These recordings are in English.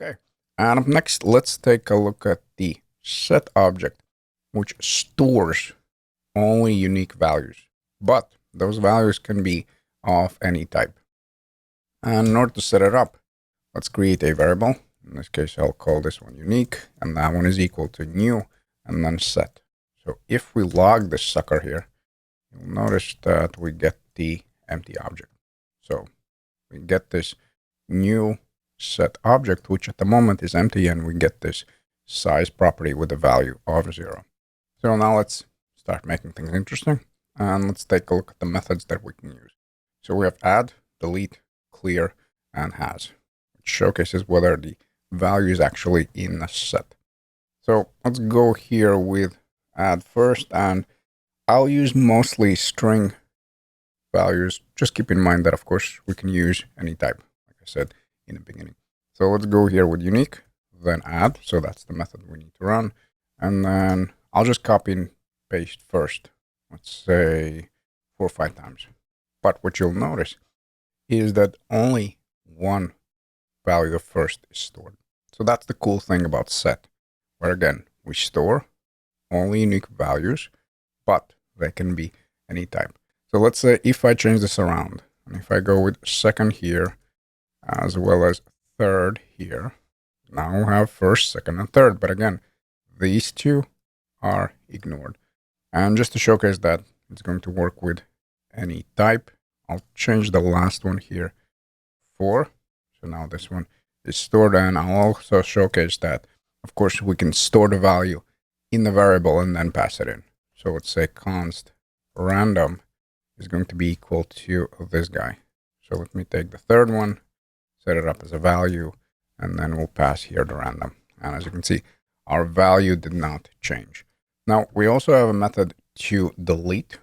Okay, and up next, let's take a look at the set object, which stores only unique values, but those values can be of any type. And in order to set it up, let's create a variable. In this case, I'll call this one unique, and that one is equal to new, and then set. So if we log this sucker here, you'll notice that we get the empty object. So we get this new set object, which at the moment is empty, and we get this size property with a value of 0. So now let's start making things interesting, and let's take a look at the methods that we can use. So we have add, delete, clear, and has, which showcases whether the value is actually in the set. So let's go here with add first, and I'll use mostly string values. Just keep in mind that, of course, we can use any type, like I said in the beginning. So let's go here with unique, then add. So that's the method we need to run. And then I'll just copy and paste first. Let's say 4 or 5 times. But what you'll notice is that only one value of first is stored. So that's the cool thing about set, where again, we store only unique values, but they can be any type. So let's say if I change this around, and if I go with second here, as well as third here, now we have first, second, and third. But again, these two are ignored. And just to showcase that it's going to work with any type, I'll change the last one here 4. So now this one is stored, and I'll also showcase that, of course, we can store the value in the variable and then pass it in. So let's say const random is going to be equal to this guy. So let me take the third one, set it up as a value, and then we'll pass here the random. And as you can see, our value did not change. Now, we also have a method to delete.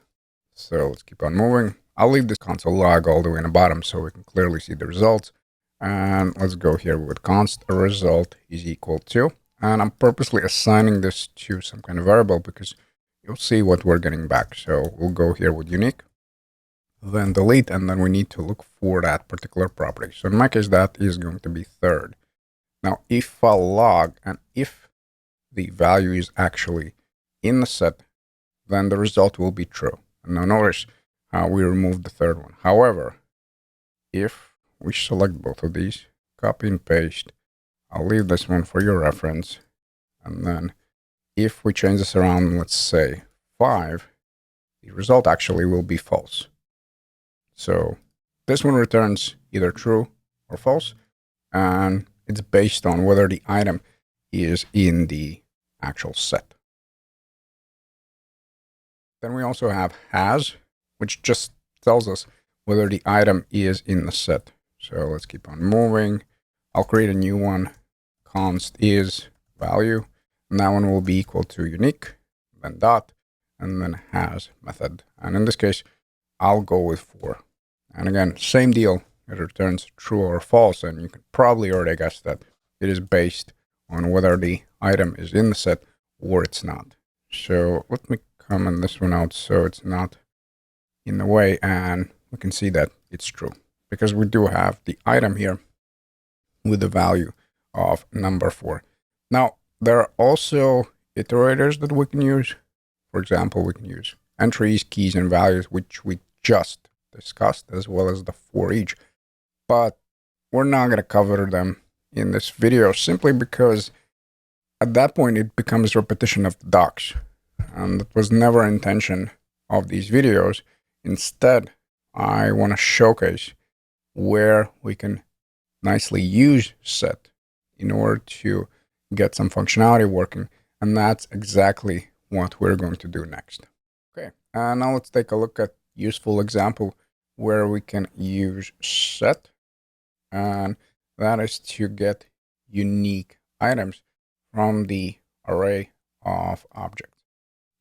So let's keep on moving. I'll leave this console log all the way in the bottom so we can clearly see the results. And let's go here with const result is equal to, and I'm purposely assigning this to some kind of variable because you'll see what we're getting back. So we'll go here with unique, then delete, and then we need to look for that particular property. So in my case, that is going to be third. Now, if I log, and if the value is actually in the set, then the result will be true. And now notice how we removed the third one. However, if we select both of these, copy and paste, I'll leave this one for your reference. And then if we change this around, let's say 5, the result actually will be false. So this one returns either true or false, and it's based on whether the item is in the actual set. Then we also have has, which just tells us whether the item is in the set. So let's keep on moving. I'll create a new one. Const is value, and that one will be equal to unique, then dot, and then has method. And in this case, I'll go with 4. And again, same deal. It returns true or false, and you can probably already guess that it is based on whether the item is in the set or it's not. So let me comment this one out so it's not in the way, and we can see that it's true because we do have the item here with the value of number 4. Now, there are also iterators that we can use. For example, we can use entries, keys, and values, which we just discussed, as well as the for each. But we're not going to cover them in this video simply because at that point it becomes repetition of the docs. And that was never intention of these videos. Instead, I want to showcase where we can nicely use set in order to get some functionality working. And that's exactly what we're going to do next. Okay, and now let's take a look at useful example where we can use set, and that is to get unique items from the array of objects.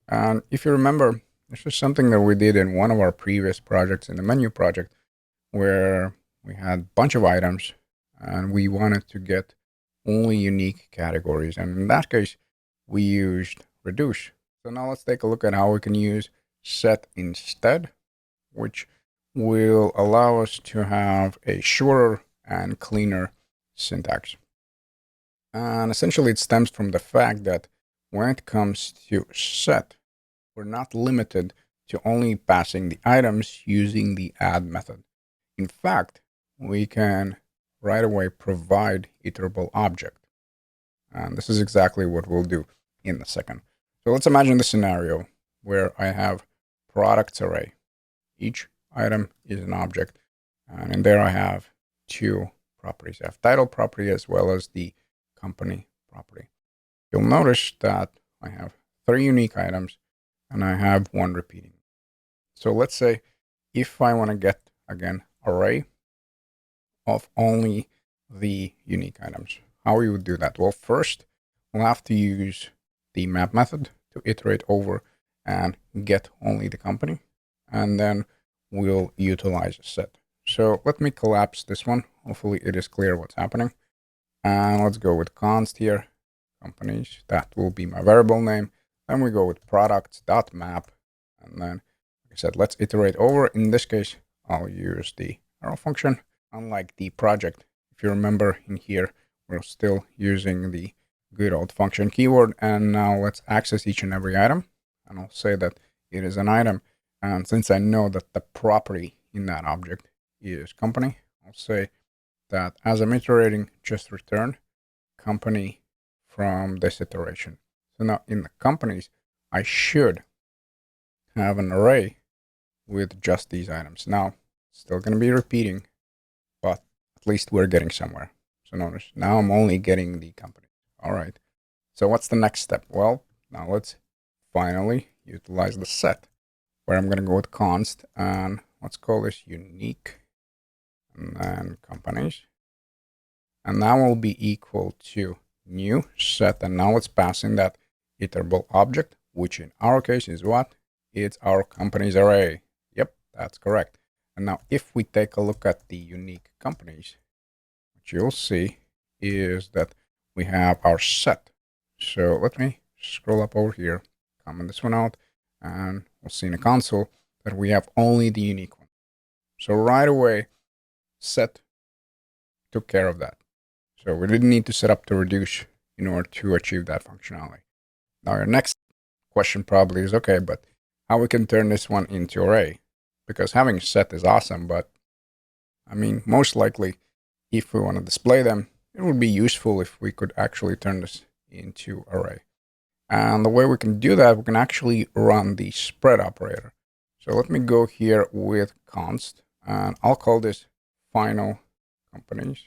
And if you remember, this is something that we did in one of our previous projects, in the menu project, where we had a bunch of items and we wanted to get only unique categories. And in that case, we used reduce. So now let's take a look at how we can use set instead, which will allow us to have a shorter and cleaner syntax. And essentially it stems from the fact that when it comes to set, we're not limited to only passing the items using the add method. In fact, we can right away provide iterable object. And this is exactly what we'll do in a second. So let's imagine the scenario where I have products array. Each item is an object. And in there I have two properties. I have title property as well as the company property. You'll notice that I have 3 unique items and I have 1 repeating. So let's say if I want to get, again, array of only the unique items, how we would do that? Well, first, we'll have to use the map method to iterate over and get only the company. And then we'll utilize a set. So let me collapse this one. Hopefully it is clear what's happening. And let's go with const here, companies. That will be my variable name. Then we go with products.map. And then, like I said, let's iterate over. In this case, I'll use the arrow function. Unlike the project, if you remember in here, we're still using the good old function keyword. And now let's access each and every item. And I'll say that it is an item. And since I know that the property in that object is company, I'll say that as I'm iterating, just return company from this iteration. So now in the companies, I should have an array with just these items. Now, still going to be repeating, but at least we're getting somewhere. So notice, now I'm only getting the company. All right. So what's the next step? Well, now let's finally utilize the set, where I'm going to go with const, and let's call this unique, and then companies. And that will be equal to new set. And now let's pass in that iterable object, which in our case is what? It's our companies array. Yep, that's correct. And now if we take a look at the unique companies, what you'll see is that we have our set. So let me scroll up over here, comment this one out, and we'll see in the console that we have only the unique one. So right away, set took care of that. So we didn't need to set up the reduce in order to achieve that functionality. Now your next question probably is, okay, but how we can turn this one into array? Because having set is awesome, but I mean, most likely, if we want to display them, it would be useful if we could actually turn this into array. And the way we can do that, we can actually run the spread operator. So let me go here with const, and I'll call this final companies.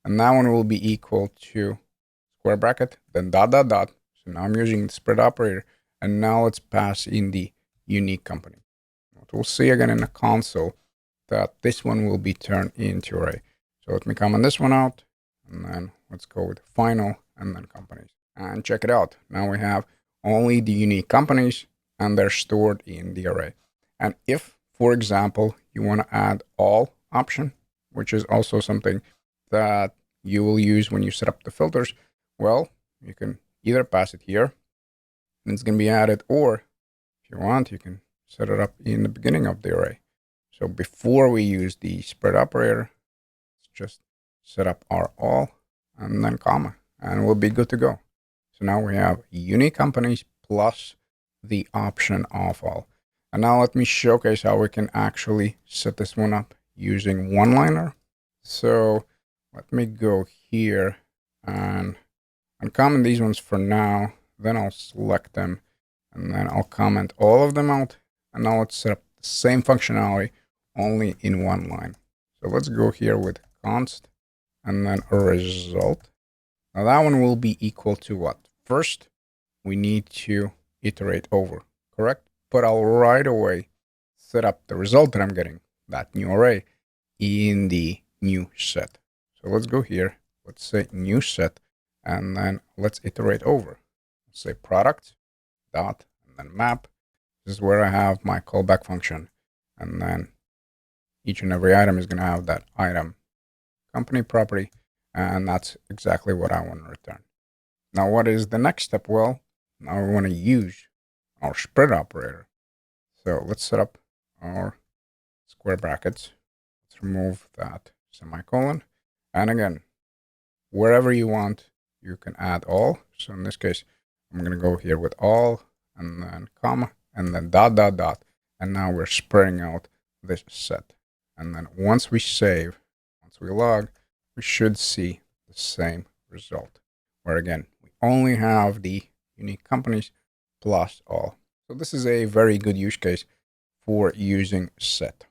And that one will be equal to square bracket, then dot, dot, dot. So now I'm using the spread operator. And now let's pass in the unique company. What we'll see again in the console that this one will be turned into array. So let me comment this one out. And then let's go with final and then companies. And check it out. Now we have only the unique companies and they're stored in the array. And if, for example, you want to add all option, which is also something that you will use when you set up the filters, well, you can either pass it here and it's going to be added, or if you want, you can set it up in the beginning of the array. So before we use the spread operator, let's just set up our all and then comma, and we'll be good to go. So now we have unique companies plus the option of all. And now let me showcase how we can actually set this one up using one-liner. So let me go here and uncomment these ones for now. Then I'll select them and then I'll comment all of them out. And now let's set up the same functionality only in one line. So let's go here with const and then a result. Now that one will be equal to what? First, we need to iterate over, correct? But I'll right away set up the result that I'm getting, that new array, in the new set. So let's go here. Let's say new set, and then let's iterate over. Let's say product dot and then map. This is where I have my callback function, and then each and every item is going to have that item company property, and that's exactly what I want to return. Now, what is the next step? Well, now we want to use our spread operator. So let's set up our square brackets. Let's remove that semicolon. And again, wherever you want, you can add all. So in this case, I'm going to go here with all and then comma and then dot, dot, dot. And now we're spreading out this set. And then once we save, once we log, we should see the same result, where again, we only have the unique companies plus all. So this is a very good use case for using set.